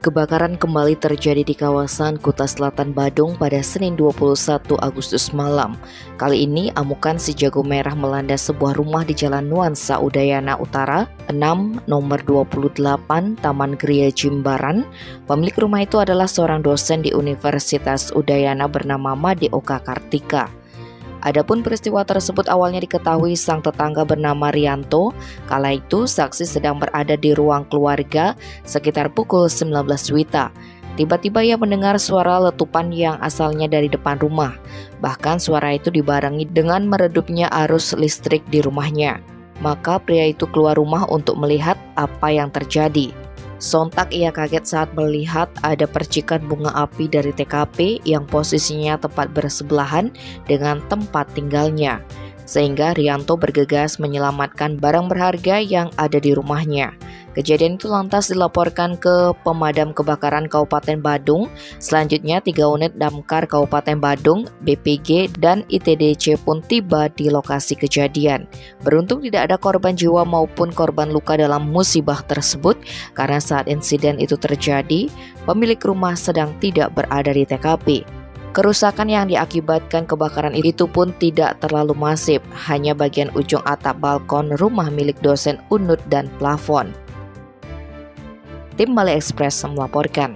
Kebakaran kembali terjadi di kawasan Kuta Selatan Badung pada Senin 21 Agustus malam. Kali ini amukan si jago merah melanda sebuah rumah di Jalan Nuansa Udayana Utara 6 nomor 28 Taman Gria Jimbaran. Pemilik rumah itu adalah seorang dosen di Universitas Udayana bernama Made Oka Kartika. Adapun peristiwa tersebut awalnya diketahui sang tetangga bernama Rianto. Kala itu saksi sedang berada di ruang keluarga sekitar pukul 19 WITA. Tiba-tiba ia mendengar suara letupan yang asalnya dari depan rumah. Bahkan suara itu dibarengi dengan meredupnya arus listrik di rumahnya. Maka pria itu keluar rumah untuk melihat apa yang terjadi. Sontak ia kaget saat melihat ada percikan bunga api dari TKP yang posisinya tepat bersebelahan dengan tempat tinggalnya. Sehingga Rianto bergegas menyelamatkan barang berharga yang ada di rumahnya. Kejadian itu lantas dilaporkan ke Pemadam Kebakaran Kabupaten Badung. Selanjutnya 3 unit Damkar Kabupaten Badung, BPG, dan ITDC pun tiba di lokasi kejadian. Beruntung tidak ada korban jiwa maupun korban luka dalam musibah tersebut, karena saat insiden itu terjadi, pemilik rumah sedang tidak berada di TKP. Kerusakan yang diakibatkan kebakaran itu pun tidak terlalu masif, hanya bagian ujung atap balkon rumah milik dosen Unut dan plafon. Tim Bali Express melaporkan.